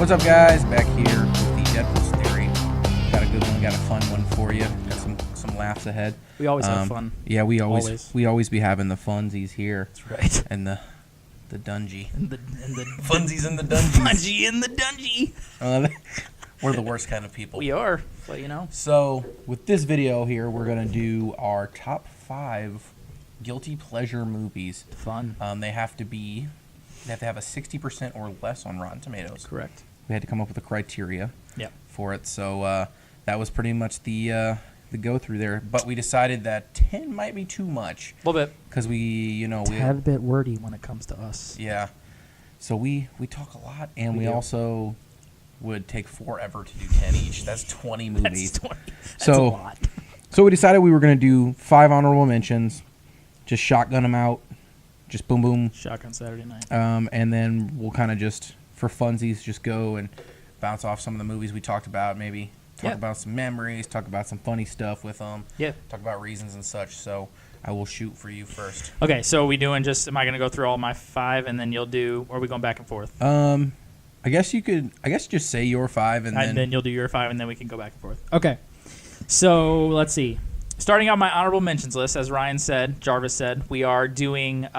What's up, guys? Back here with the Deadpool's Theory. Got a good one, got a fun one for you. Got some laughs ahead. We always have fun. Yeah, we always be having the funsies here. That's right. And the dungy. And the funsies in the dungeons. Fungy in the dungy. We're the worst kind of people. We are, but you know. So with this video here, we're gonna do our top 5 guilty pleasure movies. Fun. They have to have a 60% or less on Rotten Tomatoes. Correct. We had to come up with a criteria Yep. for it. So that was pretty much the go through there. But we decided that 10 might be too much. A little bit. Because we a bit wordy when it comes to us. Yeah. So we talk a lot, and we also would take forever to do 10 each. That's 20 movies. That's a lot. So we decided we were going to do 5 honorable mentions, just shotgun them out, just boom, boom. Shotgun Saturday night. And then we'll kind of just, for funsies, just go and bounce off some of the movies we talked about, maybe talk about some memories, talk about some funny stuff with them, talk about reasons and such. So I will shoot for you first. Okay, so are we doing am I going to go through all my 5 and then you'll do, or are we going back and forth? I guess just say your 5 and then you'll do your 5 and then we can go back and forth. Okay. So let's see. Starting out my honorable mentions list, as Jarvis said, we are doing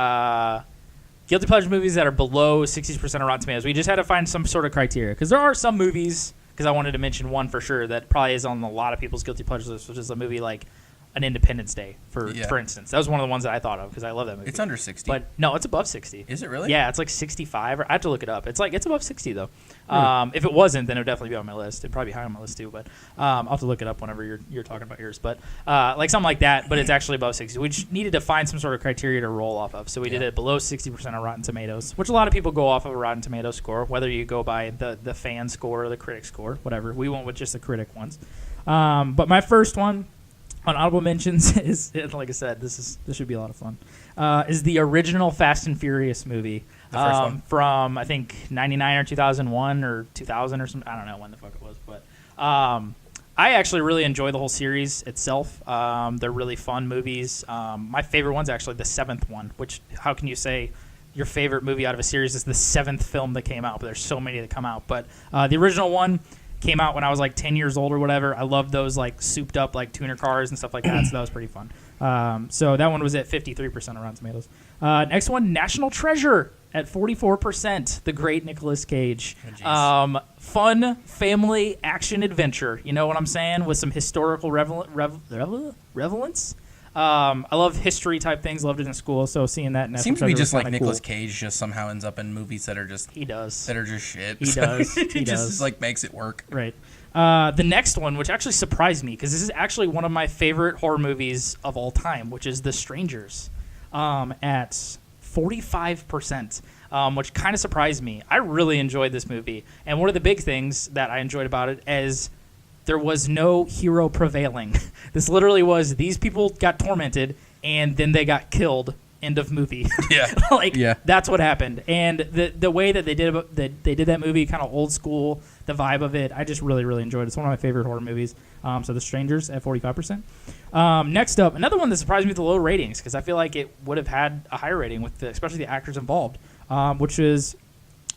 guilty pleasure movies that are below 60% of Rotten Tomatoes. We just had to find some sort of criteria because there are some movies, because I wanted to mention one for sure that probably is on a lot of people's guilty pleasure list, which is a movie like An Independence Day, for instance. That was one of the ones that I thought of because I love that movie. It's under 60. But no, it's above 60. Is it really? Yeah, it's like 65. I have to look it up. It's above 60 though. If it wasn't, then it would definitely be on my list. It'd probably be high on my list too. But I'll have to look it up whenever you're talking about yours. But like something like that. But it's actually above 60. We just needed to find some sort of criteria to roll off of. So we did it below 60% on Rotten Tomatoes, which a lot of people go off of a Rotten Tomatoes score, whether you go by the fan score or the critic score, whatever. We went with just the critic ones. But my first one on honorable mentions is, like I said, this should be a lot of fun. Is the original Fast and Furious movie from I think 99 or 2001 or 2000 or something. I don't know when the fuck it was, but I actually really enjoy the whole series itself. They're really fun movies. My favorite one's actually the 7th one. Which, how can you say your favorite movie out of a series is the 7th film that came out? But there's so many that come out. But the original one came out when I was like 10 years old or whatever. I loved those like souped up like tuner cars and stuff like that. So that was pretty fun. So that one was at 53% on Rotten Tomatoes. Next one, National Treasure at 44%. The great Nicolas Cage. Fun family action adventure. You know what I'm saying? With some historical relevance. I love history type things. Loved it in school. So seeing that seems to be just like Nicolas Cage just somehow ends up in movies that are just he does that are just shit. He does. He just like makes it work. Right. The next one, which actually surprised me, because this is actually one of my favorite horror movies of all time, which is The Strangers, at 45%, which kind of surprised me. I really enjoyed this movie, and one of the big things that I enjoyed about it is there was no hero prevailing. This literally was, these people got tormented and then they got killed. End of movie. That's what happened. And the way that they did that movie, kind of old school, the vibe of it, I just really, really enjoyed it. It's one of my favorite horror movies. So The Strangers at 45%. Next up, another one that surprised me with the low ratings, because I feel like it would have had a higher rating with especially the actors involved, which is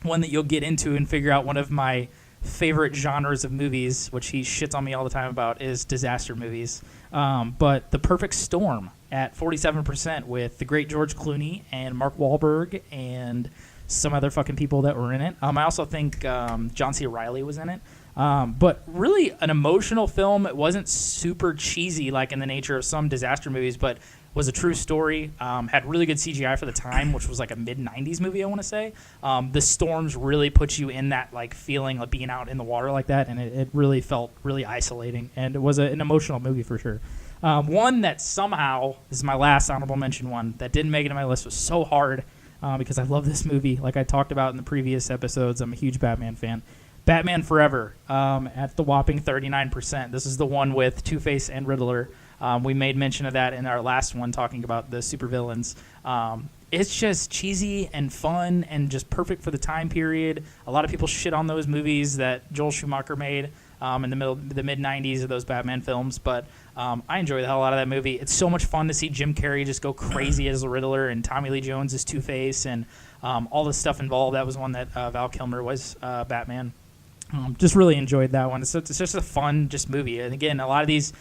one that you'll get into and figure out one of my favorite genres of movies, which he shits on me all the time about, is disaster movies. But The Perfect Storm at 47% with the great George Clooney and Mark Wahlberg and some other fucking people that were in it. I also think John C. Reilly was in it. But really an emotional film. It wasn't super cheesy like in the nature of some disaster movies, but was a true story. Had really good CGI for the time, which was like a mid-90s movie, I want to say. The storms really put you in that like feeling of being out in the water like that, and it really felt really isolating, and it was an emotional movie for sure. One that somehow, this is my last honorable mention one, that didn't make it on my list, was so hard because I love this movie. Like I talked about in the previous episodes, I'm a huge Batman fan. Batman Forever at the whopping 39%. This is the one with Two-Face and Riddler. We made mention of that in our last one talking about the supervillains. It's just cheesy and fun and just perfect for the time period. A lot of people shit on those movies that Joel Schumacher made in the mid-90s of those Batman films, but I enjoy the hell out of that movie. It's so much fun to see Jim Carrey just go crazy as the Riddler and Tommy Lee Jones as Two-Face and all the stuff involved. That was one that Val Kilmer was Batman. Just really enjoyed that one. It's just a fun movie. And again, a lot of these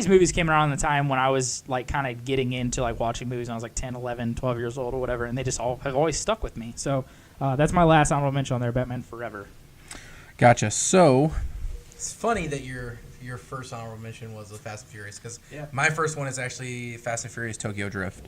movies came around in the time when I was like kind of getting into like watching movies when I was like 10, 11, 12 years old or whatever, and they just all have always stuck with me. So that's my last honorable mention on there, Batman Forever. Gotcha. So it's funny that your first honorable mention was the Fast and Furious, because my first one is actually Fast and Furious Tokyo Drift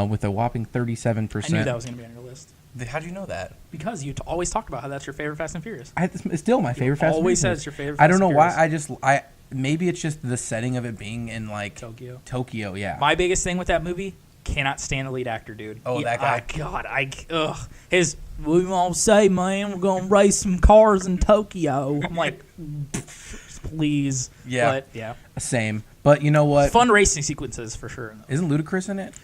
with a whopping 37%. I knew that was going to be on your list. How'd you know that? Because you always talk about how that's your favorite Fast and Furious. It's still my favorite Fast and Furious. Always says your favorite Fast I don't know and Furious. why. Maybe it's just the setting of it being in like Tokyo, yeah. My biggest thing with that movie, cannot stand the lead actor, dude. Oh, that guy. God, his we won't say, man, we're gonna race some cars in Tokyo. I'm like, please. Yeah. But, yeah. Same. But you know what? Fun racing sequences for sure. Isn't Ludacris in it?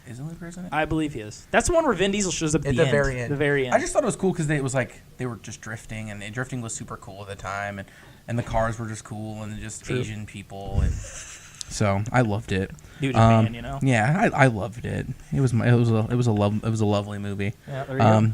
I believe he is. That's the one where Vin Diesel shows up at the very end. The very end. I just thought it was cool because it was like they were just drifting, and drifting was super cool at the time, and the cars were just cool, and just True. Asian people, and so I loved it. Dude, man, you know. Yeah, I loved it. It was a lovely movie. Yeah, there you go.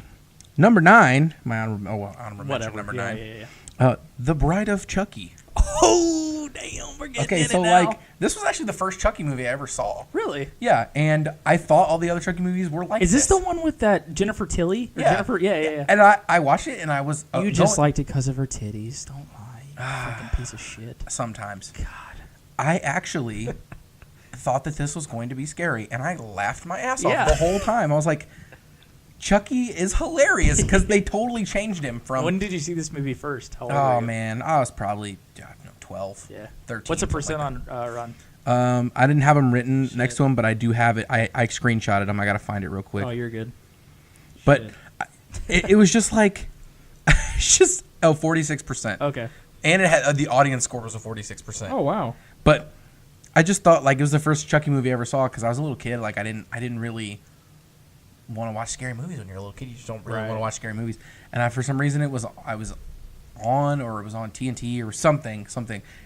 Number 9, my honorable mention. Number 9. Yeah. The Bride of Chucky. Oh, damn, we're getting Okay, in so it now. like this was actually the first Chucky movie I ever saw. Really? Yeah, and I thought all the other Chucky movies were like Is this the one with that Jennifer Tilly? Yeah. Jennifer? Yeah. And I watched it, and I was You just liked it because of her titties. Don't lie. You fucking piece of shit. sometimes. God. I actually thought that this was going to be scary, and I laughed my ass Yeah. off the whole time. I was like, Chucky is hilarious because they totally changed him from. When did you see this movie first? How old were Oh you? man, I was probably 12, Yeah. 13. What's the percent something on Ron? I didn't have them written next to him, but I do have it. I screenshotted them. I gotta find it real quick. Oh, you're good. But Shit. it was just like, it's just 46%. Okay. And it had the audience score was a 46%. Oh wow. But I just thought like it was the first Chucky movie I ever saw because I was a little kid. Like I didn't really want to watch scary movies when you're a little kid. You just don't really want to watch scary movies. And for some reason I was on, or it was on TNT or something,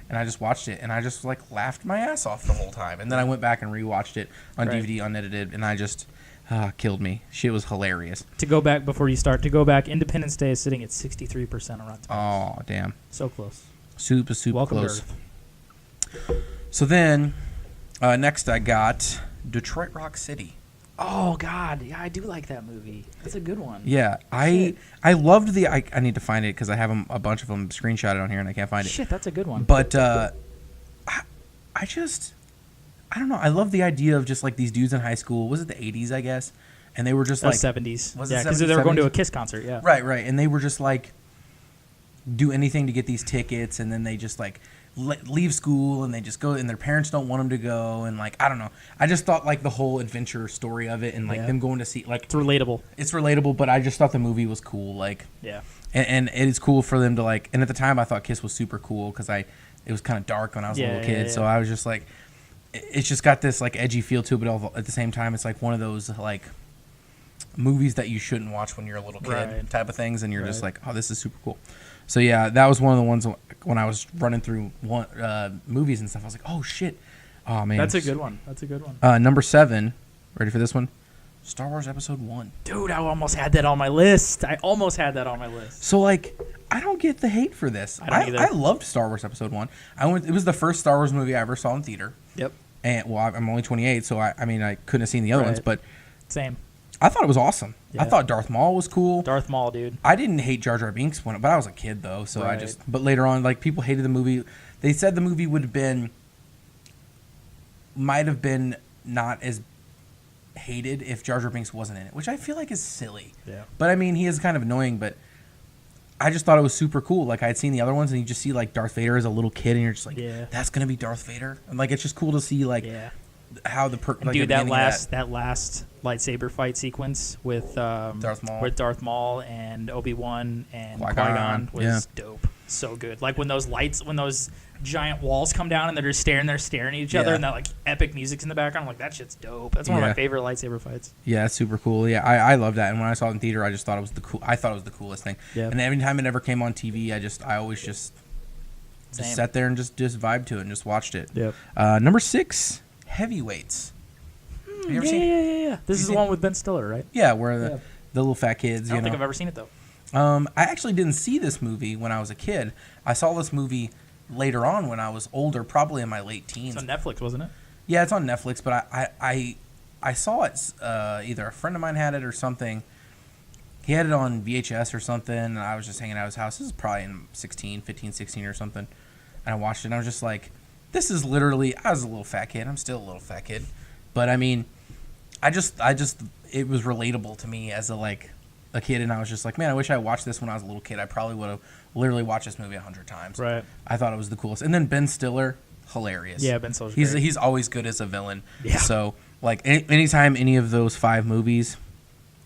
and I just watched it, and I just like laughed my ass off the whole time. And then I went back and rewatched it on DVD unedited, and I just killed me. Shit was hilarious. To go back, Independence Day is sitting at 63% on Rotten Tomatoes. Oh damn, So close. super Welcome close. to Earth. So then next I got Detroit Rock City. Oh God, yeah, I do like that movie. That's a good one. Yeah, I loved the. I need to find it because I have a bunch of them screenshotted on here and I can't find it. Shit, that's a good one. But I don't know. I love the idea of just like these dudes in high school. Was it the 80s, I guess? And they were just like 70s. Was it yeah, because 70s, they were going to 70s? a Kiss concert. Yeah. Right. And they were just like do anything to get these tickets, and then they just like leave school and they just go, and their parents don't want them to go, and like I don't know. I just thought like the whole adventure story of it, and like them going to see like It's relatable. It's relatable, but I just thought the movie was cool. Like Yeah. and it is cool for them to like. And at the time, I thought Kiss was super cool because it was kind of dark when I was a little kid, so I was just like, it's just got this like edgy feel to it, but at the same time, it's like one of those like movies that you shouldn't watch when you're a little kid type of things, and you're just like, oh, this is super cool. So yeah, that was one of the ones when I was running through movies and stuff. I was like, oh shit, oh man, That's a good one. Number 7, ready for this one? Star Wars Episode 1. Dude, I almost had that on my list. So like, I don't get the hate for this. I don't either. I loved Star Wars Episode 1. It was the first Star Wars movie I ever saw in theater. Yep. And well, I'm only 28, so I mean I couldn't have seen the other ones, but same. I thought it was awesome. Yeah. I thought Darth Maul was cool. Darth Maul, dude. I didn't hate Jar Jar Binks but I was a kid though, so but later on, like people hated the movie. They said the movie might have been not as hated if Jar Jar Binks wasn't in it, which I feel like is silly. Yeah. But I mean, he is kind of annoying, but I just thought it was super cool. Like I had seen the other ones, and you just see like Darth Vader as a little kid, and you're just like, that's gonna be Darth Vader, and like it's just cool to see like how the dude, that last lightsaber fight sequence with Darth Maul and Obi-Wan and Qui-Gon was dope. So good. Like when those giant walls come down and they're just staring at each other, and that like epic music's in the background. I'm like, that shit's dope. That's one of my favorite lightsaber fights. Yeah, it's super cool. Yeah, I love that. And when I saw it in theater, I just thought it was the coolest thing. Yeah. And every time it ever came on TV, I always just sat there and just vibed to it and just watched it. Yep. Number 6, Heavyweights. Have you ever seen it? Yeah. This is the one with Ben Stiller, right? Yeah, where the little fat kids. I don't think I've ever seen it though. I actually didn't see this movie when I was a kid. I saw this movie later on when I was older, probably in my late teens. It's on Netflix, wasn't it? Yeah, it's on Netflix, but I saw it, either a friend of mine had it or something. He had it on VHS or something, and I was just hanging out at his house. This is probably in 15, 16 or something. And I watched it, and I was just like, this is literally, I was a little fat kid. I'm still a little fat kid. But, I mean, I just it was relatable to me as a kid, and I was just like, man, I wish I watched this when I was a little kid. I probably would have literally watched this movie 100 times. Right. I thought it was the coolest. And then Ben Stiller, hilarious. Yeah, Ben Stiller's great. great. He's always good as a villain. Yeah. So, anytime any of those 5 movies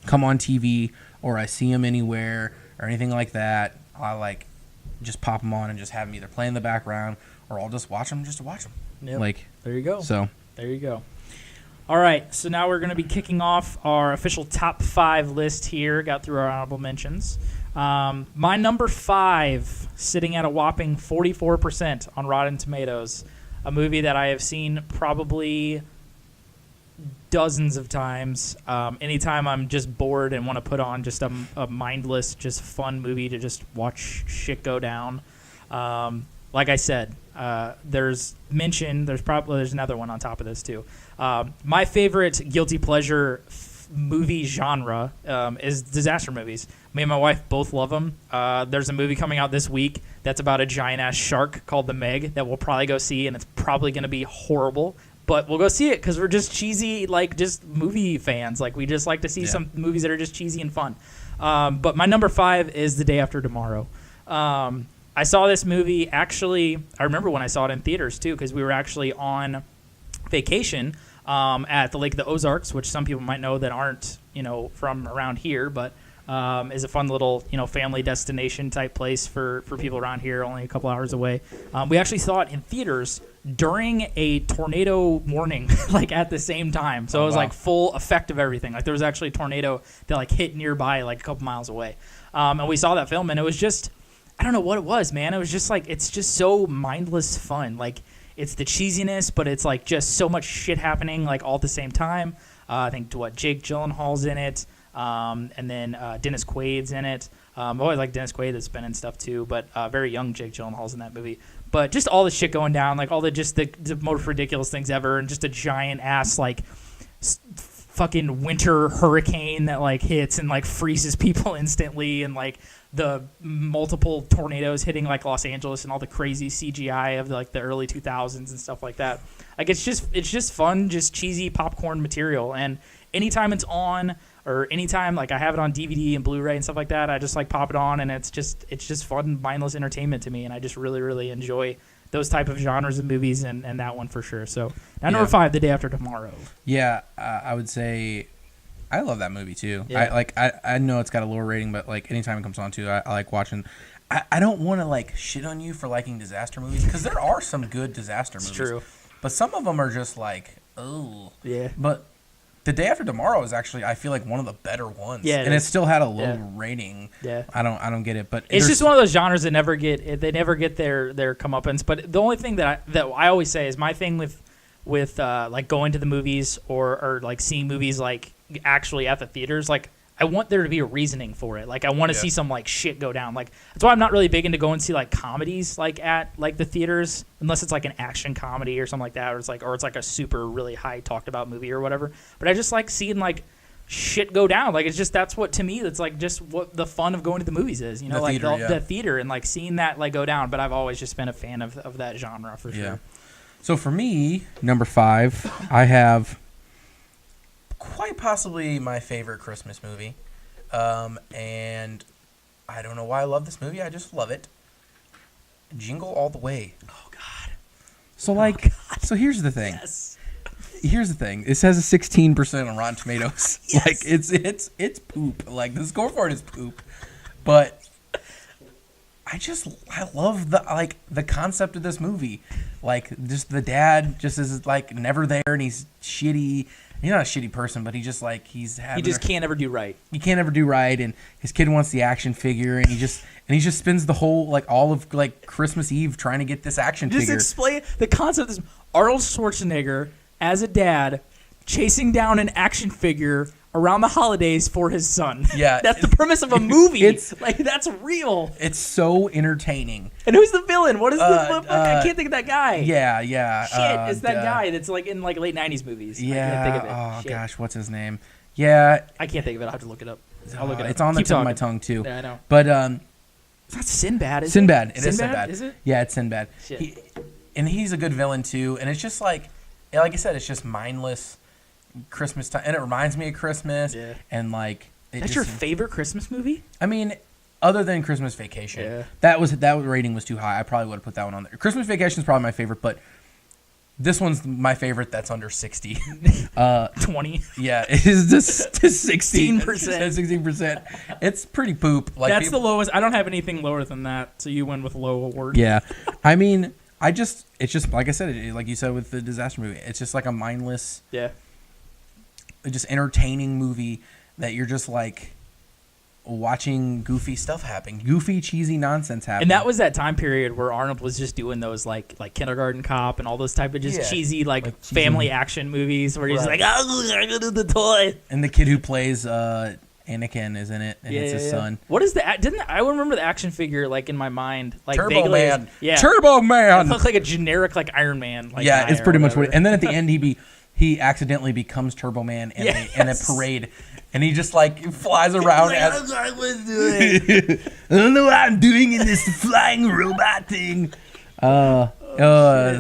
come on TV or I see them anywhere or anything like that, I, just pop them on and just have them either play in the background or I'll just watch them just to watch them. Yep. There you go. So. There you go. All right, so now we're going to be kicking off our official top 5 list here. Got through our honorable mentions. My number 5, sitting at a whopping 44% on Rotten Tomatoes, a movie that I have seen probably dozens of times. Anytime I'm just bored and want to put on just a mindless, just fun movie to just watch shit go down. Like I said, there's another one on top of this too. My favorite guilty pleasure movie genre is disaster movies. Me and my wife both love them. There's a movie coming out this week that's about a giant ass shark called The Meg that we'll probably go see, and it's probably going to be horrible. But we'll go see it because we're just cheesy, just movie fans. We just like to see some movies that are just cheesy and fun. But my number 5 is The Day After Tomorrow. I saw this movie, actually, I remember when I saw it in theaters, too, because we were actually on vacation at the Lake of the Ozarks, which some people might know that aren't, from around here, but is a fun little, family destination type place for people around here, only a couple hours away. We actually saw it in theaters during a tornado warning, at the same time. So it was full effect of everything. There was actually a tornado that hit nearby, a couple miles away. And we saw that film, and it was just, I don't know what it was, man. It was just it's just so mindless fun. It's the cheesiness, but it's just so much shit happening all at the same time. I think Jake Gyllenhaal's in it, and then Dennis Quaid's in it. I always like Dennis Quaid that's been in stuff too, but very young Jake Gyllenhaal's in that movie. But just all the shit going down, all the most ridiculous things ever, and just a giant ass fucking winter hurricane that hits and freezes people instantly, and the multiple tornadoes hitting Los Angeles and all the crazy CGI of the early 2000s and stuff like that. It's just fun, just cheesy popcorn material. And anytime it's on, or anytime I have it on DVD and Blu-ray and stuff like that, I just pop it on, and it's just fun, mindless entertainment to me. And I just really, really enjoy those type of genres of movies, and that one for sure. So now number 5, The Day After Tomorrow. Yeah, I would say I love that movie too. Yeah. I know it's got a lower rating, but anytime it comes on too, I like watching. I don't want to shit on you for liking disaster movies, because there are some good disaster movies. It's true. But some of them are just oh. Yeah. But The Day After Tomorrow is actually, I feel one of the better ones. Yeah, and it still had a low rating. Yeah. I don't get it, but it's just one of those genres that never get their comeuppance. But the only thing that I always say is my thing with going to the movies or seeing movies actually at the theaters, I want there to be a reasoning for it. I want to see some shit go down. That's why I'm not really big into going to see comedies at the theaters, unless it's an action comedy or something like that, or it's a super really high talked about movie or whatever. But I just like seeing shit go down. It's just, that's what, to me, that's just what the fun of going to the movies is. The theater and seeing that go down. But I've always just been a fan of that genre for sure. Yeah. So for me, number 5, I have quite possibly my favorite Christmas movie, and I don't know why I love this movie. I just love it. Jingle All the Way. Oh God. So so here's the thing. Yes. Here's the thing. It says a 16% on Rotten Tomatoes. Yes. It's poop. The score for it is poop. But I love the concept of this movie. Just the dad just is never there, and he's shitty. He's not a shitty person, but he just can't ever do right. He can't ever do right, and his kid wants the action figure, and he just spends the whole all of Christmas Eve trying to get this action figure. Just explain the concept. Is Arnold Schwarzenegger as a dad chasing down an action figure around the holidays for his son. Yeah. That's the premise of a movie. It's like, that's real. It's so entertaining. And who's the villain? What is I can't think of that guy. Yeah. Shit, it's that guy that's like in like late 90s movies. Yeah. I can't think of it. Oh, Shit. gosh, what's his name? Yeah. I can't think of it. I'll have to look it up. I'll look it up. It's on the tip of my tongue, too. Yeah, I know. But, it's not Sinbad, is Sinbad. it? It is Sinbad. Is it? Yeah, it's Sinbad. Shit. And he's a good villain, too. And it's just like I said, it's just mindless Christmas time. And it reminds me of Christmas. Yeah. And, like... That's your favorite Christmas movie? I mean... Other than Christmas Vacation, yeah. that rating was too high. I probably would have put that one on there. Christmas Vacation is probably my favorite, but this one's my favorite. That's under 60. 20. Yeah, it is just 16%. 16%. It's pretty poop. Like that's the lowest. I don't have anything lower than that, so you win with a low award. Yeah, I mean, it's just like I said, like you said with the disaster movie. It's just like a mindless, just entertaining movie that you're just like. Watching goofy stuff happen, goofy, cheesy nonsense happen. And that was that time period where Arnold was just doing those like Kindergarten Cop and all those type of just cheesy like family action movies where he's like, oh, I go to the toy. And the kid who plays Anakin is in it, and it's his son. What is that? I remember the action figure like in my mind, like Turbo vaguely Man. Yeah, Turbo Man. It looked like a generic like Iron Man. Like, yeah, it's pretty much what. And then at the end, he accidentally becomes Turbo Man in a parade. And he just like flies around. I don't know what I'm doing in this flying robot thing.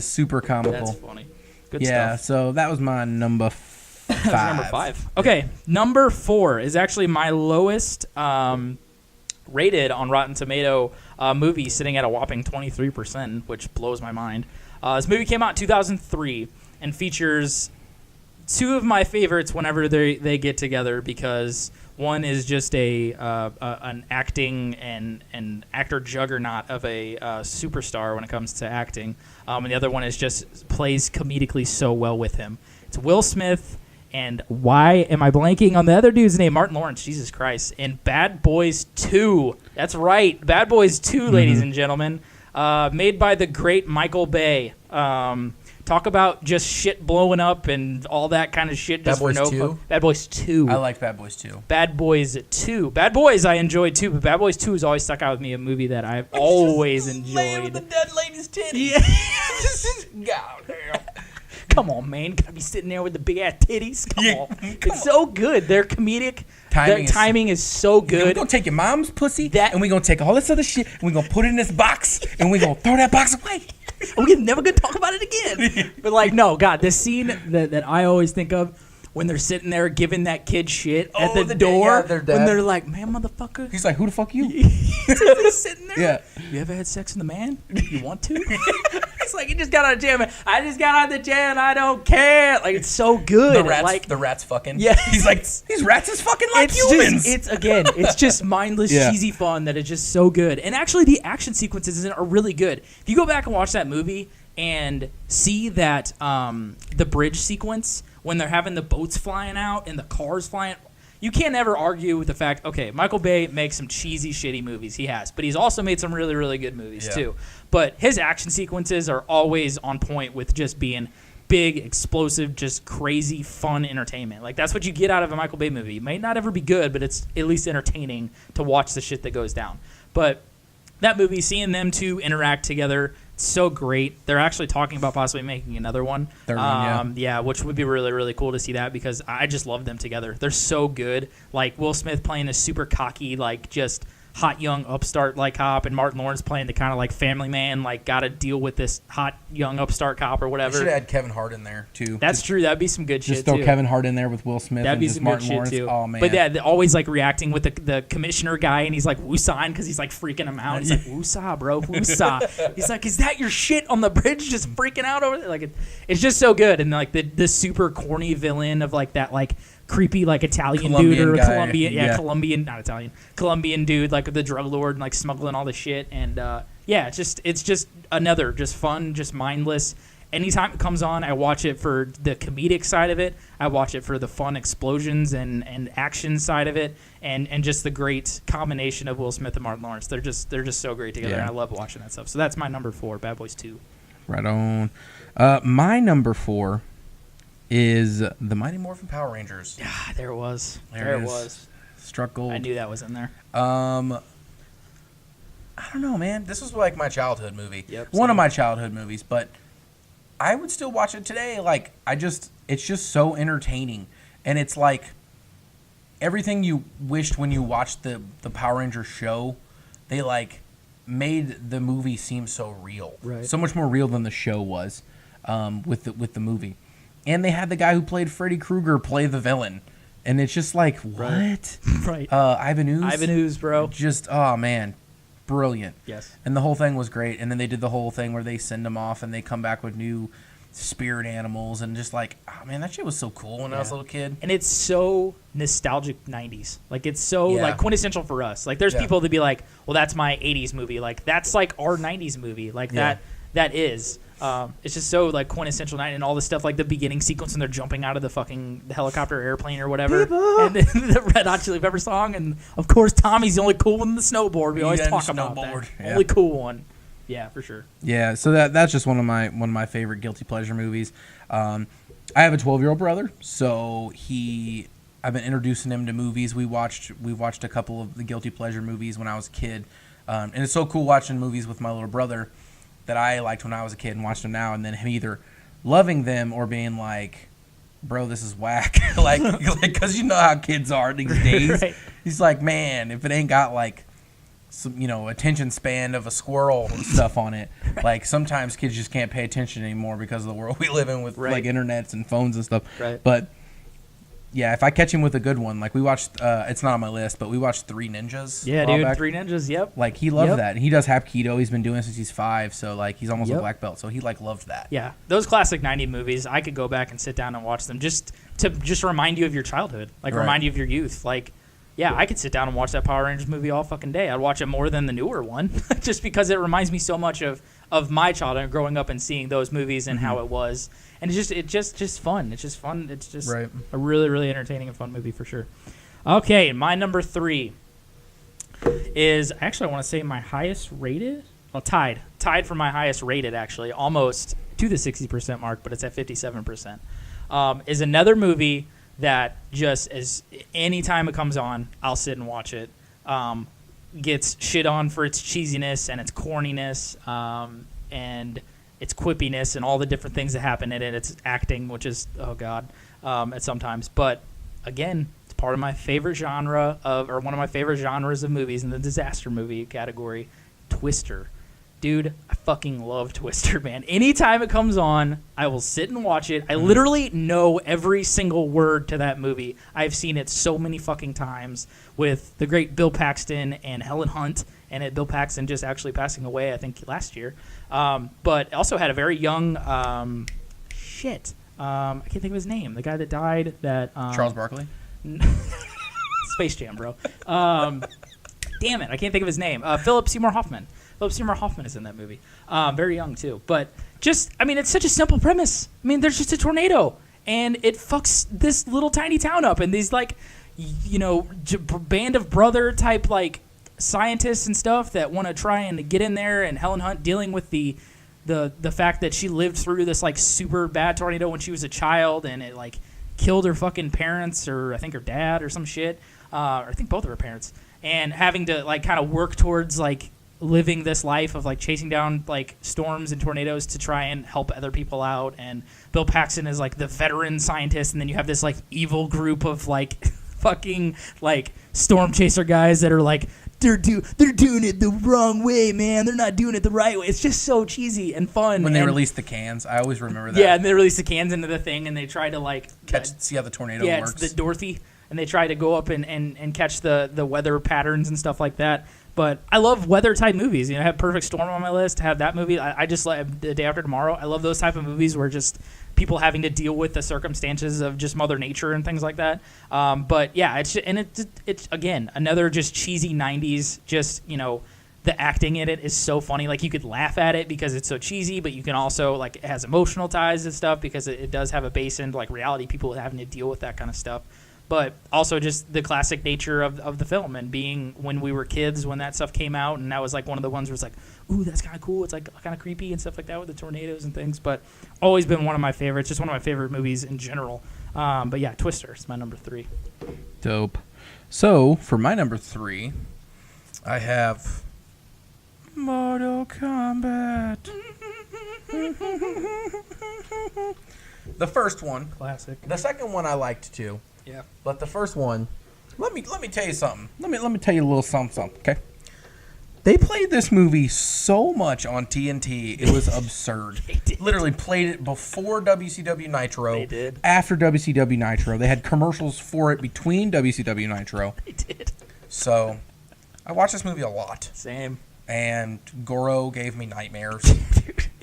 Super comical. That's funny. Good stuff. So that was my number 5. Number 5. Okay, number 4 is actually my lowest rated on Rotten Tomato movie, sitting at a whopping 23%, which blows my mind. This movie came out in 2003 and features 2 of my favorites whenever they get together, because one is just an acting and actor juggernaut of a superstar when it comes to acting, and the other one is just plays comedically so well with him. It's Will Smith, and why am I blanking on the other dude's name? Martin Lawrence, Jesus Christ, in Bad Boys 2. That's right, Bad Boys 2, ladies and gentlemen, made by the great Michael Bay. Talk about just shit blowing up and all that kind of shit. Bad Boys 2? Bad Boys 2. I like Bad Boys 2. Bad Boys 2. Bad Boys I enjoyed too, but Bad Boys 2 has always stuck out with me, a movie that I've always enjoyed. Laying with the dead lady's titties. Yeah. Goddamn. Come on, man. Gotta be sitting there with the big ass titties. Come on. It's so good. They're comedic. Timing is so good. We're going to take your mom's pussy, and we're going to take all this other shit, and we're going to put it in this box, and we're going to throw that box away. We're never going to talk about it again. But, like, no, God, the scene that I always think of when they're sitting there giving that kid shit at the door, when they're like, man, motherfucker. He's like, who the fuck you? He's sitting there. Yeah. You ever had sex in the man? You want to? It's like, he just got out of jail. I just got out of the jail and I don't care. Like, it's so good. The rats fucking. Yeah. He's like, these rats is fucking like humans. It's just mindless, cheesy fun that is just so good. And actually, the action sequences are really good. If you go back and watch that movie and see that the bridge sequence when they're having the boats flying out and the cars flying, you can't ever argue with the fact, okay, Michael Bay makes some cheesy, shitty movies. He has. But he's also made some really, really good movies, too. But his action sequences are always on point with just being big, explosive, just crazy, fun entertainment. Like, that's what you get out of a Michael Bay movie. It may not ever be good, but it's at least entertaining to watch the shit that goes down. But that movie, seeing them two interact together, so great. They're actually talking about possibly making another one. Third one, yeah, which would be really, really cool to see that, because I just love them together. They're so good. Like, Will Smith playing a super cocky, like, just hot young upstart like cop, and Martin Lawrence playing the kind of like family man, like got to deal with this hot young upstart cop or whatever. They should have had Kevin Hart in there too. That's true. That'd be some good shit. Just throw Kevin Hart in there with Will Smith. That'd be some good shit too. Oh man! But yeah, they're always like reacting with the commissioner guy, and he's like woosahing because he's like freaking him out. He's like woosah, bro, woosah. He's like, is that your shit on the bridge? Just freaking out over there. Like it's just so good, and like the super corny villain of like that like creepy like Italian dude or Colombian dude like the drug lord and like smuggling all the shit, and it's just another just fun, just mindless. Anytime it comes on, I watch it for the comedic side of it. I watch it for the fun explosions and action side of it, and just the great combination of Will Smith and Martin Lawrence. They're just so great together, and I love watching that stuff. So that's my number 4, Bad Boys 2. Right on. My number 4 is the Mighty Morphin Power Rangers. Yeah, there it was. There it was. Struck gold. I knew that was in there. I don't know, man. This was like my childhood movie. Yep, One of my childhood movies, but I would still watch it today. Like, it's just so entertaining. And it's like everything you wished when you watched the Power Rangers show, they like made the movie seem so real. Right. So much more real than the show was with the movie. And they had the guy who played Freddy Krueger play the villain. And it's just like, what? Right. Ivan Ooze? Ivan Ooze, bro. Just, oh, man. Brilliant. Yes. And the whole thing was great. And then they did the whole thing where they send them off and they come back with new spirit animals. And just like, oh, man, that shit was so cool when I was a little kid. And it's so nostalgic 90s. Like, it's so, like, quintessential for us. Like, there's people that be like, well, that's my 80s movie. Like, that's, like, our 90s movie. Like, that is. It's just so like quintessential night and all the stuff like the beginning sequence and they're jumping out of the helicopter airplane or whatever and the Red Hot Chili Pepper song and of course Tommy's the only cool one in the snowboard. We always talk about that. Yeah. Only cool one. Yeah, for sure. Yeah, so that's just one of my favorite guilty pleasure movies. I have a 12-year-old brother, so I've been introducing him to movies. We watched a couple of the guilty pleasure movies when I was a kid, and it's so cool watching movies with my little brother that I liked when I was a kid and watched them now, and then him either loving them or being like, bro, this is whack. like, because you know how kids are these days. Right. He's like, man, if it ain't got like some, attention span of a squirrel and stuff on it, like sometimes kids just can't pay attention anymore because of the world we live in with like internets and phones and stuff. Right. But yeah, if I catch him with a good one, like we watched, it's not on my list, but we watched Three Ninjas. Yeah, dude, back. Three Ninjas, yep. Like, he loved that. And he does Hapkido. He's been doing it since he's 5, so, like, he's almost a black belt. So he, like, loved that. Yeah, those classic 90s movies, I could go back and sit down and watch them just to remind you of your childhood. Like, remind you of your youth. Like, yeah, I could sit down and watch that Power Rangers movie all fucking day. I'd watch it more than the newer one just because it reminds me so much of my childhood growing up and seeing those movies and how it was. And it's just fun. It's just fun. It's just a really, really entertaining and fun movie for sure. Okay, my number 3 is actually I want to say my highest rated. Well, tied for my highest rated actually, almost to the 60% mark, but it's at 57%. Is another movie that just as anytime it comes on, I'll sit and watch it. Gets shit on for its cheesiness and its corniness, and its quippiness and all the different things that happen in it. It's acting, which is, oh God, at sometimes. But again, it's part of my favorite genre or one of my favorite genres of movies in the disaster movie category, Twister. Dude, I fucking love Twister, man. Anytime it comes on, I will sit and watch it. I literally know every single word to that movie. I've seen it so many fucking times with the great Bill Paxton and Helen Hunt, and Bill Paxton just actually passing away, I think, last year. But also had a very young, I can't think of his name. The guy that died that... Charles Barkley? Space Jam, bro. Damn it, I can't think of his name. Philip Seymour Hoffman. Philip Seymour Hoffman is in that movie. Very young, too. But just, I mean, it's such a simple premise. I mean, there's just a tornado, and it fucks this little tiny town up. And these, like, band of brother type, like, scientists and stuff that want to try and get in there. And Helen Hunt dealing with the fact that she lived through this, like, super bad tornado when she was a child, and it, like, killed her fucking parents, or I think her dad or some shit. Or I think both of her parents. And having to, like, kind of work towards, like, living this life of like chasing down like storms and tornadoes to try and help other people out. And Bill Paxton is like the veteran scientist, and then you have this like evil group of like fucking like storm chaser guys that are like they're doing it the wrong way, man. They're not doing it the right way. It's just so cheesy and fun. When they release the cans, I always remember that. Yeah, and they release the cans into the thing, and they try to like see how the tornado works. Yeah, it's the Dorothy, and they try to go up and catch the weather patterns and stuff like that. But I love weather-type movies. I have Perfect Storm on my list. Have that movie. I just like The Day After Tomorrow. I love those type of movies where just people having to deal with the circumstances of just Mother Nature and things like that. But yeah, it's again another just cheesy '90s. Just the acting in it is so funny. Like you could laugh at it because it's so cheesy, but you can also like it has emotional ties and stuff because it does have a base in like reality people having to deal with that kind of stuff. but also just the classic nature of the film and being when we were kids when that stuff came out, and that was like one of the ones where it's like, ooh, that's kind of cool. It's like kind of creepy and stuff like that with the tornadoes and things. But always been one of my favorites. Just one of my favorite movies in general. But yeah, Twister is my number 3. Dope. So for my number 3, I have Mortal Kombat. The first one, classic. The second one I liked too. Yeah. But the first one, let me tell you something. Let me tell you a little something, okay? They played this movie so much on TNT, it was absurd. They did. Literally played it before WCW Nitro. They did. After WCW Nitro. They had commercials for it between WCW Nitro. They did. So, I watched this movie a lot. Same. And Goro gave me nightmares.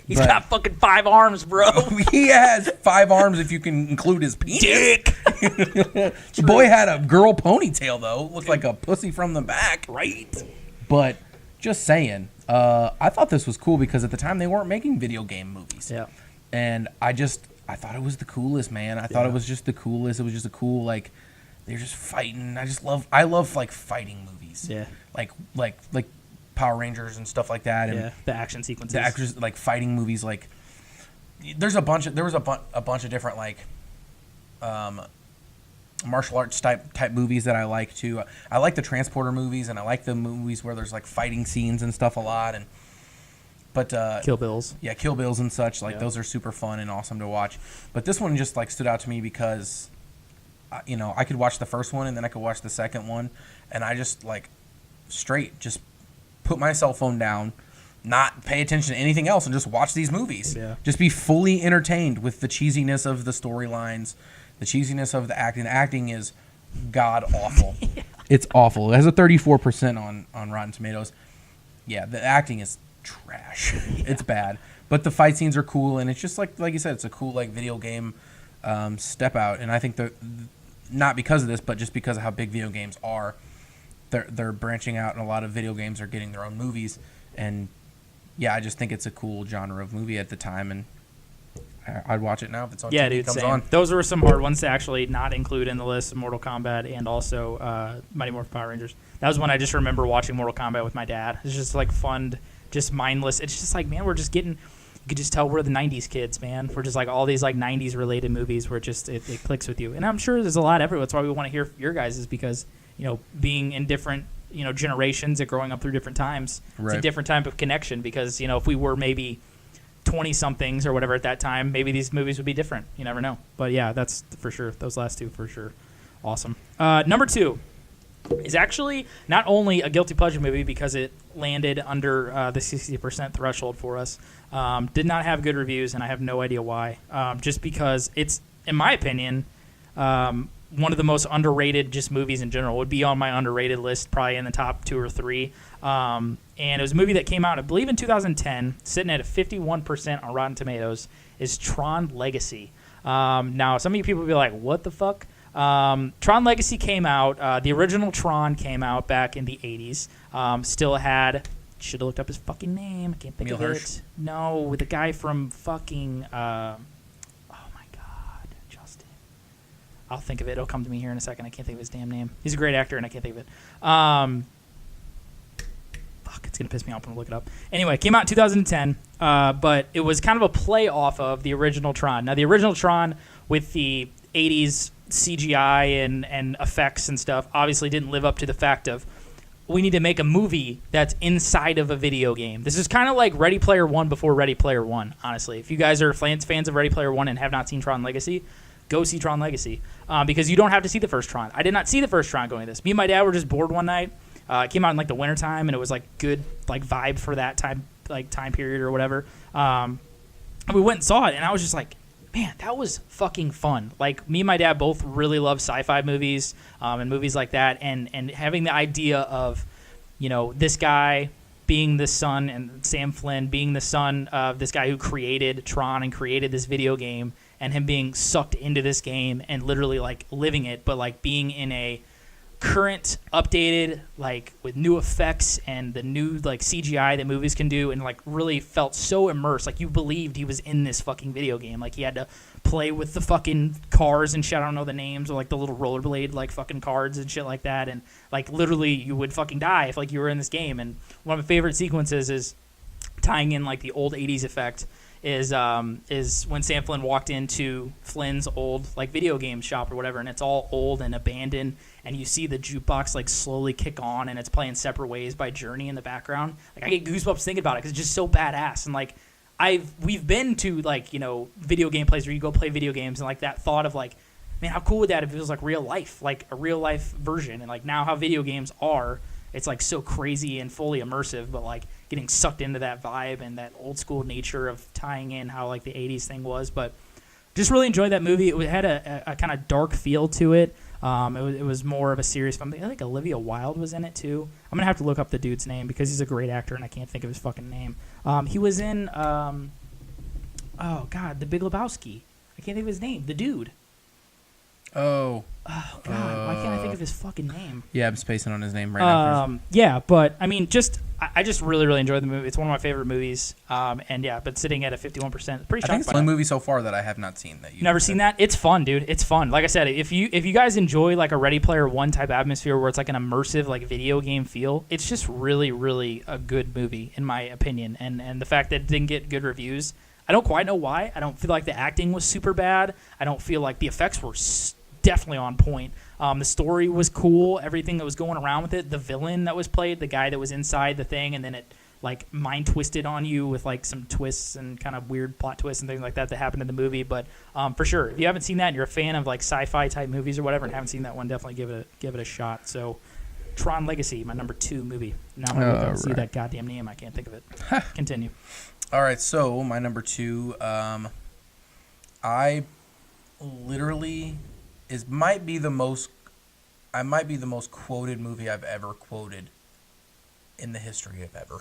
He's got fucking 5 arms, bro. He has 5 arms if you can include his penis. Dick. The boy had a girl ponytail, though. Looked like a pussy from the back. Right. But just saying, I thought this was cool because at the time they weren't making video game movies. Yeah. And I thought it was the coolest, man. I thought it was just the coolest. It was just a cool, like, they're just fighting. I love like fighting movies. Yeah. Like Power Rangers and stuff like that. And the action sequences. the actors, like fighting movies, like there was a bunch of different like martial arts type movies that I like too. I like the transporter movies, and I like the movies where there's like fighting scenes and stuff a lot. But Kill Bills. Yeah, Kill Bills and such. Like those are super fun and awesome to watch. But this one just like stood out to me because I could watch the first one and then I could watch the second one, and I just like straight just put my cell phone down, not pay attention to anything else, and just watch these movies. Yeah. Just be fully entertained with the cheesiness of the storylines, the cheesiness of the acting. The acting is god awful. Yeah. It's awful. It has a 34% on Rotten Tomatoes. Yeah, the acting is trash. Yeah. It's bad. But the fight scenes are cool, and it's just like you said, it's a cool like video game step out. And I think not because of this, but just because of how big video games are. They're branching out, and a lot of video games are getting their own movies, and I just think it's a cool genre of movie at the time, and I'd watch it now if it's on. Yeah, TV, dude, comes same. on. Those were some hard ones to actually not include in the list: Mortal Kombat and also Mighty Morphin Power Rangers. That was when I just remember watching Mortal Kombat with my dad. It's just like fun, just mindless. It's just like, man, we're just getting. You could just tell we're the '90s kids, man. We're just like all these like '90s related movies where just it clicks with you, and I'm sure there's a lot everywhere. That's why we want to hear your guys, is because being in different generations and growing up through different times, It's a different type of connection, because if we were maybe 20 somethings or whatever at that time, maybe these movies would be different. You never know. But yeah, that's for sure. Those last two for sure. Awesome. Number 2 is actually not only a guilty pleasure movie because it landed under the 60% threshold for us. Did not have good reviews, and I have no idea why. Just because it's, in my opinion, one of the most underrated just movies in general. Would be on my underrated list, probably in the top 2 or 3. And it was a movie that came out, I believe, in 2010, sitting at a 51% on Rotten Tomatoes, is Tron Legacy. Now, some of you people will be like, what the fuck? Tron Legacy came out. The original Tron came out back in the 80s. Still had... Should have looked up his fucking name. I can't think of it. No, with the guy from fucking... I'll think of it. It'll come to me here in a second. I can't think of his damn name. He's a great actor, and I can't think of it. It's going to piss me off when I look it up. Anyway, it came out in 2010, but it was kind of a play off of the original Tron. Now, the original Tron with the 80s CGI and effects and stuff obviously didn't live up to the fact of, we need to make a movie that's inside of a video game. This is kind of like Ready Player One before Ready Player One, honestly. If you guys are fans of Ready Player One and have not seen Tron Legacy, go see Tron Legacy, because you don't have to see the first Tron. I did not see the first Tron going to this. Me and my dad were just bored one night. It came out in like the wintertime, and it was like good like vibe for that time period or whatever. And we went and saw it, and I was just like, man, that was fucking fun. Like, me and my dad both really love sci-fi movies and movies like that, and having the idea of, this guy being the son, and Sam Flynn being the son of this guy who created Tron and created this video game, and him being sucked into this game and literally like living it, but like being in a current, updated, like with new effects and the new like CGI that movies can do, and like really felt so immersed. Like you believed he was in this fucking video game. Like he had to play with the fucking cars and shit. I don't know the names, or like the little rollerblade like fucking cards and shit like that. And like literally you would fucking die if like you were in this game. And one of my favorite sequences is tying in like the old 80s effect is when Sam Flynn walked into Flynn's old like video game shop or whatever, and it's all old and abandoned, and you see the jukebox like slowly kick on, and it's playing Separate Ways by Journey in the background. Like I get goosebumps thinking about it because it's just so badass. And like we've been to like, you know, video game places where you go play video games, and like that thought of like, man, how cool would that if it was like real life, like a real life version. And like now how video games are, it's like so crazy and fully immersive, but like getting sucked into that vibe and that old school nature of tying in how like the 80s thing was. But just really enjoyed that movie. It had a kind of dark feel to it. It was more of a serious film. I think Olivia Wilde was in it too. I'm gonna have to look up the dude's name because he's a great actor and I can't think of his fucking name. He was in oh god, The Big Lebowski. I can't think of his name. The dude. Oh god, why can't I think of his fucking name? Yeah, I'm spacing on his name right now. Yeah, but I mean, I just really, really enjoyed the movie. It's one of my favorite movies. And yeah, but sitting at a 51%, pretty shocked. I think it's the only movie so far that I have not seen. That you've never seen that? It's fun, dude. It's fun. Like I said, if you guys enjoy like a Ready Player One type atmosphere where it's like an immersive like video game feel, it's just really, really a good movie in my opinion. And the fact that it didn't get good reviews, I don't quite know why. I don't feel like the acting was super bad. I don't feel like the effects were definitely on point. The story was cool. Everything that was going around with it. The villain that was played, the guy that was inside the thing, and then it like mind twisted on you with like some twists and kind of weird plot twists and things like that happened in the movie. But for sure, if you haven't seen that and you're a fan of like sci-fi type movies or whatever and haven't seen that one, definitely give it a shot. So Tron Legacy, my number 2 movie. Now I'm gonna look and see that goddamn name. I can't think of it. Continue. All right, so my number 2, I literally might be the most quoted movie I've ever quoted in the history of ever.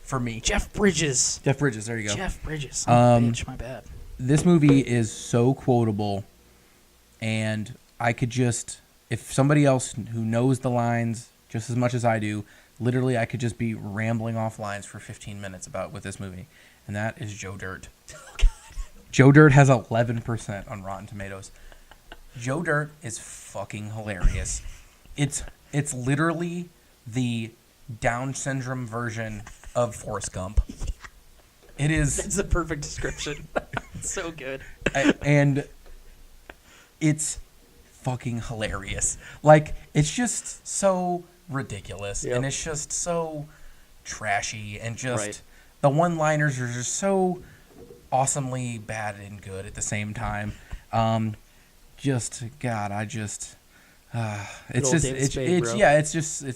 For me, Jeff Bridges. There you go. Jeff Bridges. Bitch, my bad. This movie is so quotable, and I could just, if somebody else who knows the lines just as much as I do, literally I could just be rambling off lines for 15 minutes with this movie, and that is Joe Dirt. Oh, God. Joe Dirt has 11% on Rotten Tomatoes. Joe Dirt is fucking hilarious. It's literally the Down syndrome version of Forrest Gump. It is. That's the perfect description. It's so good. And it's fucking hilarious. Like, it's just so ridiculous. Yep. And it's just so trashy. And just the one-liners are just so awesomely bad and good at the same time. It's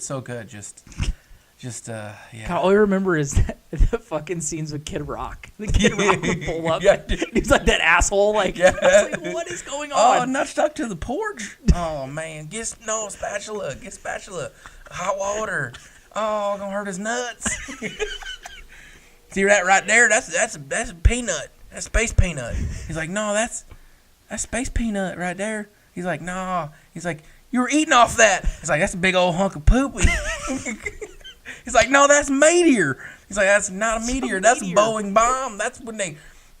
so good. Yeah. God, all I remember is the fucking scenes with Kid Rock. The Kid Rock would pull up. Yeah. He's like that asshole. Like, I was like, what is going on? Oh, not stuck to the porch. Oh man, spatula. Get spatula. Hot water. Oh, gonna hurt his nuts. See that right there? That's a peanut. That's space peanut. He's like, no, that's space peanut right there. He's like, no. He's like, you were eating off that. He's like, that's a big old hunk of poopy. He's like, no, that's meteor. He's like, that's not a meteor. That's a Boeing bomb. That's when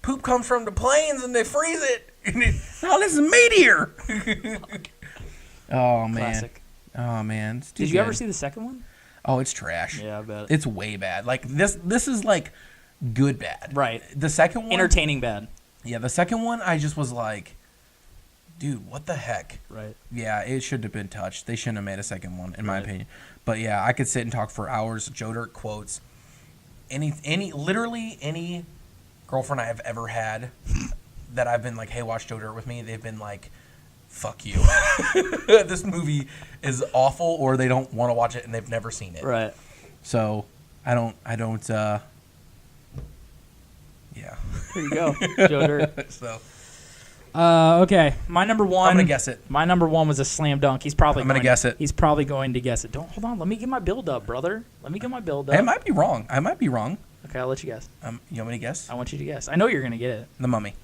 poop comes from the planes and they freeze it. No, this is a meteor. Oh, man. Classic. Oh, man. Did you ever see the second one? Oh, it's trash. Yeah, I bet. It's way bad. Like, this is, like, good bad. Right. The second one. Entertaining bad. Yeah, the second one, I just was like, dude, what the heck? Right. Yeah, it shouldn't have been touched. They shouldn't have made a second one, in my opinion. But yeah, I could sit and talk for hours. Joe Dirt quotes. Literally any girlfriend I have ever had that I've been like, hey, watch Joe Dirt with me, they've been like, fuck you. This movie is awful, or they don't want to watch it and they've never seen it. Right. So I don't yeah. There you go. Joe Dirt. So okay, my number 1. I'm gonna guess it. My number 1 was a slam dunk. I'm gonna guess it. He's probably going to guess it. Hold on. Let me get my build up, brother. Let me get my build up. I might be wrong. Okay, I'll let you guess. I You want me to guess? I want you to guess. I know you're gonna get it. The Mummy.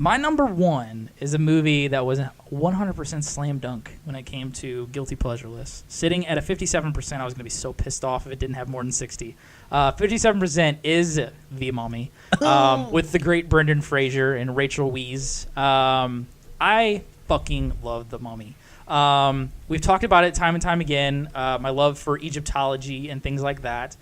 My number one is a movie that was 100% slam dunk when it came to guilty pleasure list. Sitting at a 57%, I was going to be so pissed off if it didn't have more than 60. 57% is The Mummy, with the great Brendan Fraser and Rachel Weisz. I fucking love The Mummy. We've talked about it time and time again, my love for Egyptology and things like that.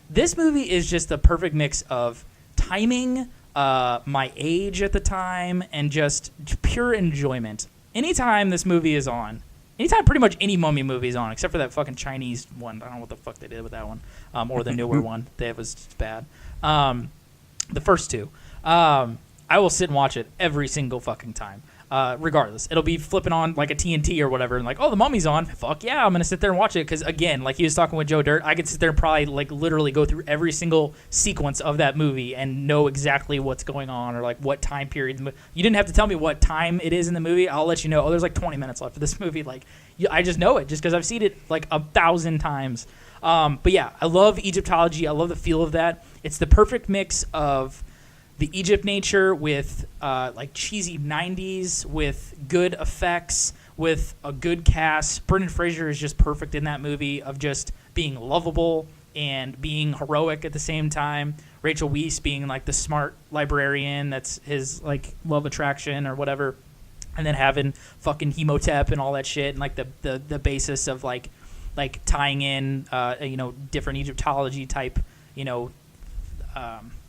This movie is just the perfect mix of timing, my age at the time, and just pure enjoyment. Anytime this movie is on, anytime pretty much any Mummy movie is on, except for that fucking Chinese one. I don't know what the fuck they did with that one, or the newer one. That was bad. The first two. I will sit and watch it every single fucking time. Regardless, it'll be flipping on like a TNT or whatever, and like, oh, The Mummy's on. Fuck yeah, I'm gonna sit there and watch it because again, like he was talking with Joe Dirt, I could sit there and probably like literally go through every single sequence of that movie and know exactly what's going on or like what time period. You didn't have to tell me what time it is in the movie. I'll let you know. Oh, there's like 20 minutes left of this movie. Like, I just know it just because I've seen it like 1,000 times. But yeah, I love Egyptology. I love the feel of that. It's the perfect mix of the Egypt nature with like cheesy 90s, with good effects, with a good cast. Brendan Fraser is just perfect in that movie of just being lovable and being heroic at the same time. Rachel Weisz being like the smart librarian that's his like love attraction or whatever, and then having fucking Hemotep and all that shit and like the basis of like tying in different Egyptology type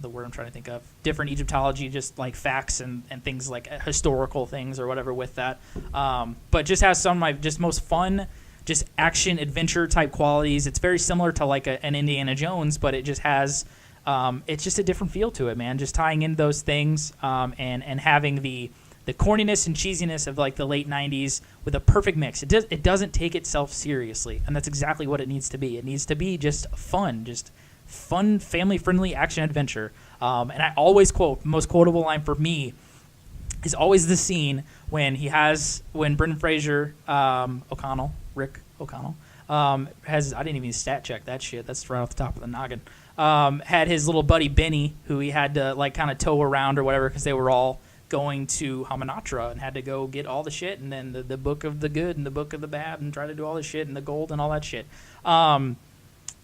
the word I'm trying to think of, different Egyptology, just like facts and things like historical things or whatever with that. But just has some of my just most fun, just action adventure type qualities. It's very similar to like an Indiana Jones, but it just has, it's just a different feel to it, man. Just tying in those things and having the corniness and cheesiness of like the late 90s with a perfect mix. It doesn't take itself seriously, and that's exactly what it needs to be. It needs to be just fun, family-friendly action adventure. And I always quote, the most quotable line for me is always the scene when Brendan Fraser, Rick O'Connell, I didn't even stat check that shit. That's right off the top of the noggin. Had his little buddy Benny, who he had to like kind of tow around or whatever because they were all going to Hamunaptra and had to go get all the shit and then the book of the good and the book of the bad and try to do all the shit and the gold and all that shit.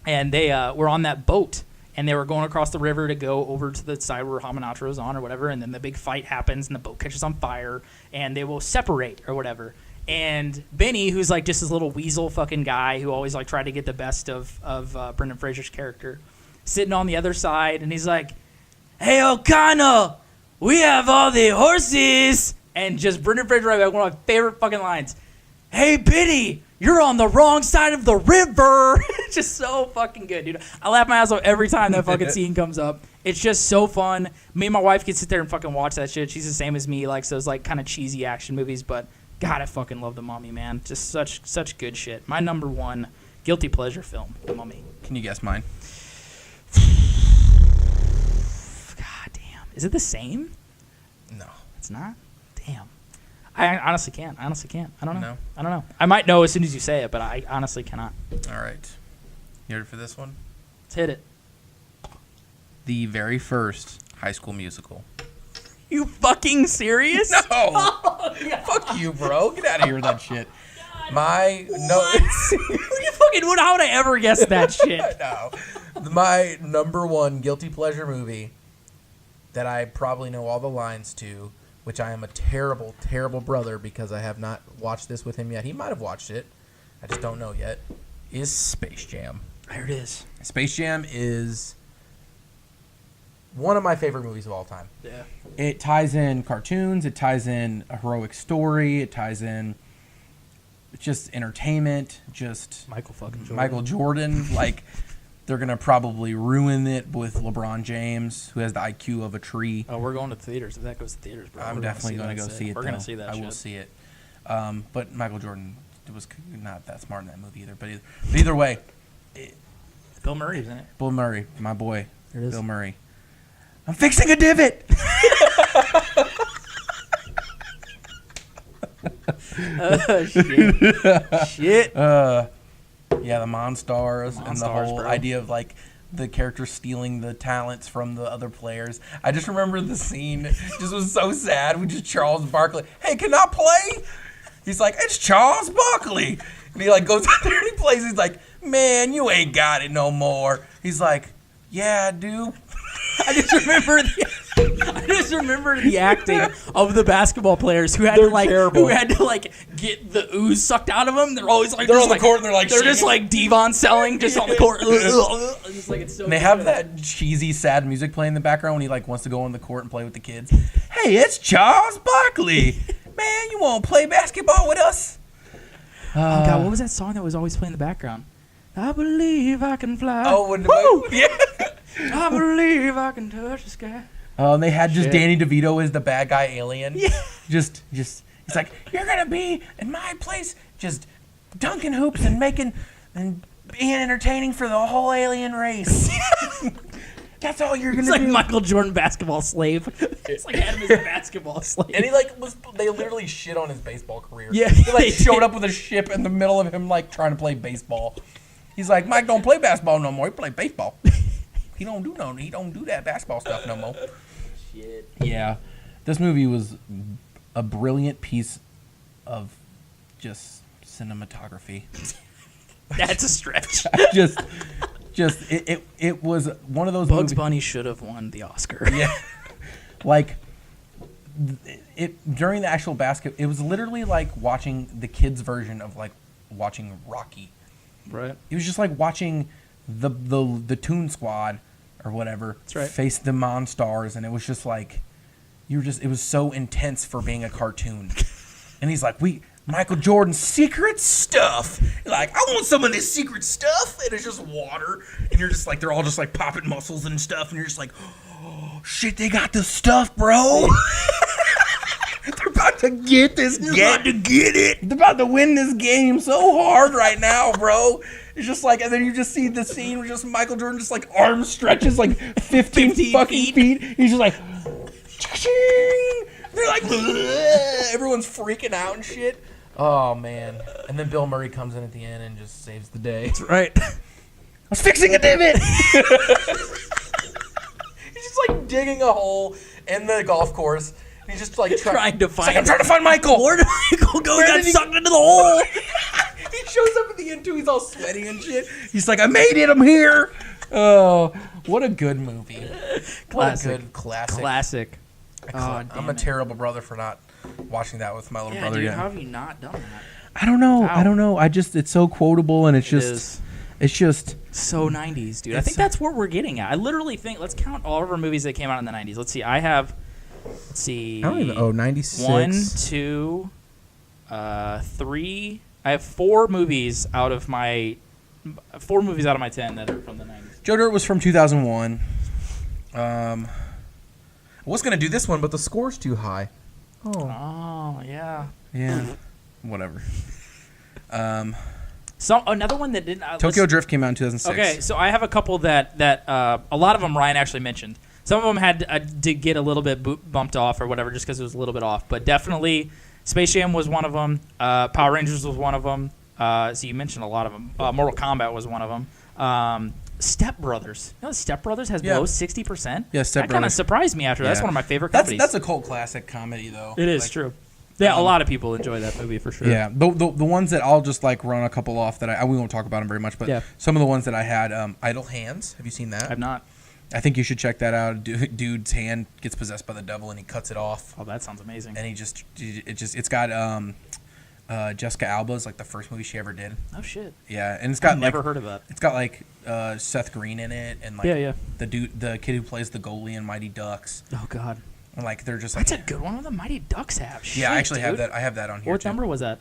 And they were on that boat, and they were going across the river to go over to the side where Hamunaptra was on or whatever, and then the big fight happens, and the boat catches on fire, and they will separate or whatever. And Benny, who's like just this little weasel fucking guy who always like tried to get the best of Brendan Fraser's character, sitting on the other side, and he's like, "Hey, O'Connell, we have all the horses!" And just Brendan Fraser, right back, one of my favorite fucking lines. "Hey, Benny, you're on the wrong side of the river." It's just so fucking good, dude. I laugh my ass off every time that fucking scene comes up. It's just so fun. Me and my wife can sit there and fucking watch that shit. She's the same as me, likes those like kind of cheesy action movies, but God, I fucking love The Mummy, man. Just such good shit. My number one guilty pleasure film, The Mummy. Can you guess mine? God damn. Is it the same? No. It's not? Damn. I honestly can't. I don't know. No? I don't know. I might know as soon as you say it, but I honestly cannot. All right. You ready for this one? Let's hit it. The very first High School Musical. You fucking serious? No. Oh, fuck you, bro. Get out of here with that shit. How would I ever guess that shit? No. My number one guilty pleasure movie that I probably know all the lines to, which I am a terrible, terrible brother because I have not watched this with him yet. He might have watched it. I just don't know yet. Is Space Jam. There it is. Space Jam is one of my favorite movies of all time. Yeah. It ties in cartoons. It ties in a heroic story. It ties in just entertainment. Just Michael Jordan. Like, they're going to probably ruin it with LeBron James, who has the IQ of a tree. Oh, we're going to theaters. If that goes to theaters, bro. I'm definitely going to go see it. We're going to see that shit. I will see it. But Michael Jordan was not that smart in that movie either. But either way. Bill Murray's in it. Bill Murray, my boy. There it is. Bill Murray. I'm fixing a divot! Shit. Yeah, the Monstars and the whole idea of like the characters stealing the talents from the other players. I just remember the scene. Just was so sad. We just Charles Barkley. Hey, can I play? He's like, it's Charles Barkley. And he like goes out there and he plays. He's like, man, you ain't got it no more. He's like, yeah, I do. I just remember the acting of the basketball players who had to get the ooze sucked out of them. They're always like they're on the court and they're like they're just like Devon selling just on the court. Just like it's so. And they have that cheesy, sad music playing in the background when he like wants to go on the court and play with the kids. Hey, it's Charles Barkley. Man, you want to play basketball with us? Oh God, what was that song that was always playing in the background? I believe I can fly. Oh, yeah. I believe I can touch the sky. They had just Danny DeVito as the bad guy alien. Yeah. Just he's like, you're gonna be in my place, just dunking hoops and making and being entertaining for the whole alien race. That's all you're gonna do. It's like Michael Jordan, basketball slave. It's like Adam is a basketball slave. And he they literally shit on his baseball career. Yeah. He showed up with a ship in the middle of him like trying to play baseball. He's like, Mike don't play basketball no more. He play baseball. He don't do that basketball stuff no more. Shit. Yeah. This movie was a brilliant piece of just cinematography. That's a stretch. It was one of those Bugs Bunny should have won the Oscar. Yeah. Like during the actual basket, it was literally like watching the kids' version of like watching Rocky. Right. It was just like watching the Toon Squad or whatever face the Monstars, and it was just like it was so intense for being a cartoon. And he's like, Michael Jordan's secret stuff. You're like, I want some of this secret stuff, and it's just water, and you're just like, they're all just like popping muscles and stuff, and you're just like, oh shit, they got the stuff, bro. They're about to get this game. They're about to win this game so hard right now, bro. It's just like, and then you just see the scene where just Michael Jordan just like arm stretches like 15 fucking feet. He's just like, they're like, everyone's freaking out and shit. Oh man! And then Bill Murray comes in at the end and just saves the day. That's right. I was fixing a divot. He's just like digging a hole in the golf course. He's just like trying to find. I'm trying to find Michael. Where did Michael go? He got sucked into the hole. He shows up at the end too. He's all sweaty and shit. He's like, I made it. I'm here. Oh, what a good movie. What a good classic. I'm a terrible brother for not watching that with my little brother. Dude, how have you not done that? I don't know. It's so quotable, and it's just so 90s, dude. I think that's what we're getting at. I literally think, let's count all of our movies that came out in the 90s. Let's see. I don't even. Oh, 96. 1, 2, 3. I have 4 movies out of my 10 that are from the 90s. Joe Dirt was from 2001. I was gonna do this one, but the score's too high. Oh yeah. Yeah. Whatever. So another one that didn't. Tokyo Drift came out in 2006. Okay, so I have a couple that a lot of them Ryan actually mentioned. Some of them had to get a little bit bumped off or whatever, just because it was a little bit off. But definitely, Space Jam was one of them. Power Rangers was one of them. So you mentioned a lot of them. Mortal Kombat was one of them. Step Brothers. You know, Step Brothers has below 60%. Yeah, Step Brothers. That kind of surprised me after. Yeah. That's one of my favorite comedies. That's a cult classic comedy, though. It is true. Yeah, a lot of people enjoy that movie for sure. Yeah, the ones that I'll just like run a couple off that we won't talk about them very much, but some of the ones that I had, Idle Hands. Have you seen that? I've not. I think you should check that out. Dude's hand gets possessed by the devil and he cuts it off. Oh, that sounds amazing. And it's got Jessica Alba's like the first movie she ever did. Oh shit. Yeah, and it's got I've never heard of that. It's got like Seth Green in it and like the kid who plays the goalie in Mighty Ducks. Oh god. And like they're just like that's a good one. What the Mighty Ducks have. Shit, yeah, I actually dude. have that. I have that on here. What number was that?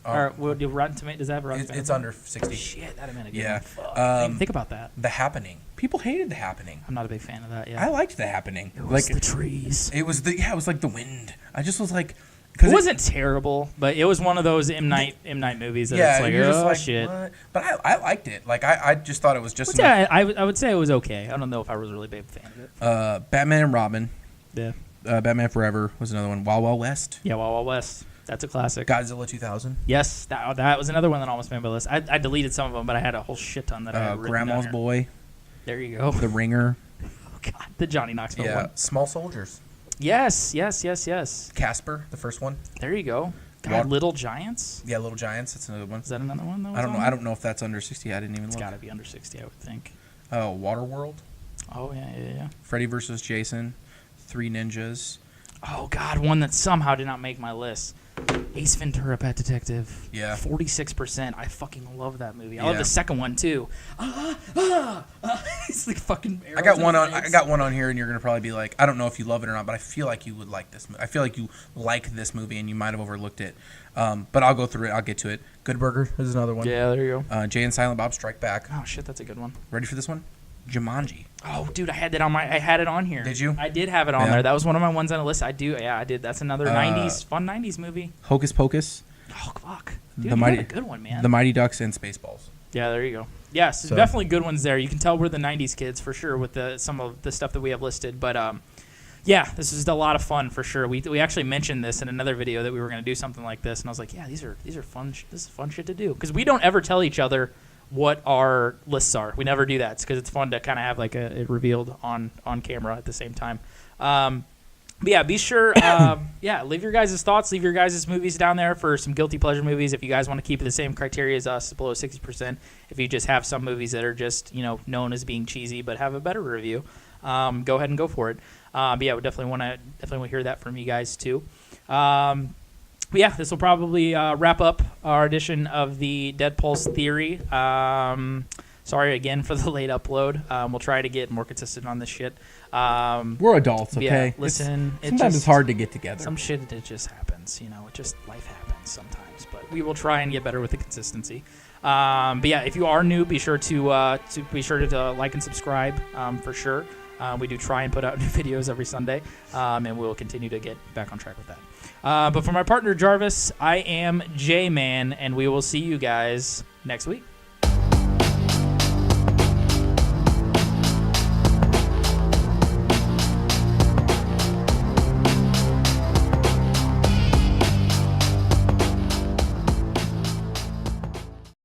Or do Rotten Tomatoes does that have Rotten Tomatoes? It's under 60. Shit, that'd have been a good yeah. one. Fuck. I didn't even think about that. The Happening. People hated The Happening. I'm not a big fan of that. Yeah. I liked The Happening. It was like the trees. It was like the wind. I just was like. It wasn't terrible, but it was one of those M. Night movies that it's like, oh like, shit. What? But I liked it. Like I just thought it was just. I would say it was okay. I don't know if I was really a big fan of it. Batman and Robin. Yeah. Batman Forever was another one. Wild Wild West. Yeah, Wild Wild West. That's a classic. Godzilla 2000. Yes, that was another one that almost made my list. I deleted some of them, but I had a whole shit ton that I had written Grandma's down Boy. There you go. The Ringer. Oh God, the Johnny Knoxville one. Small Soldiers. Yes. Casper, the first one. There you go. God, Little Giants. Yeah, Little Giants. That's another one. Is that another one? I don't know. I don't know if that's under 60. I didn't even look. It's got to be under 60, I would think. Oh, Waterworld. Oh yeah. Freddy vs. Jason. Three Ninjas. Oh God, one that somehow did not make my list. Ace Ventura: Pet Detective. Yeah. 46%. I fucking love that movie. I love the second one too. It's like fucking. I got one on here, and you're gonna probably be like, I don't know if you love it or not, but I feel like you would like this. I feel like you like this movie, and you might have overlooked it. But I'll go through it. I'll get to it. Good Burger is another one. Yeah, there you go. Jay and Silent Bob Strike Back. Oh shit, that's a good one. Ready for this one? Jumanji. Oh, dude, I had it on here. Did you? I did have it on there. That was one of my ones on the list. I did. That's another fun 90s movie. Hocus Pocus. Oh, fuck. Dude, you had a good one, man. The Mighty Ducks and Spaceballs. Yeah, there you go. Yes, definitely good ones there. You can tell we're the 90s kids for sure with some of the stuff that we have listed. But, yeah, this is a lot of fun for sure. We actually mentioned this in another video that we were going to do something like this. And I was like, yeah, these are fun. This is fun shit to do. Because we don't ever tell each other what our lists are. We never do that because it's fun to kind of have like it revealed on camera at the same time. But yeah, be sure, leave your guys' thoughts, leave your guys' movies down there for some guilty pleasure movies. If you guys want to keep it the same criteria as us, below 60%. If you just have some movies that are just, known as being cheesy but have a better review, go ahead and go for it. But yeah, we definitely want to hear that from you guys too. But yeah, this will probably wrap up our edition of the Dead Pulse Theory. Sorry again for the late upload. We'll try to get more consistent on this shit. We're adults, okay? Yeah, listen. Sometimes it's hard to get together. Some shit, it just happens. Life happens sometimes. But we will try and get better with the consistency. But yeah, if you are new, be sure to like and subscribe for sure. We do try and put out new videos every Sunday, and we'll continue to get back on track with that. But for my partner Jarvis, I am Jman, and we will see you guys next week.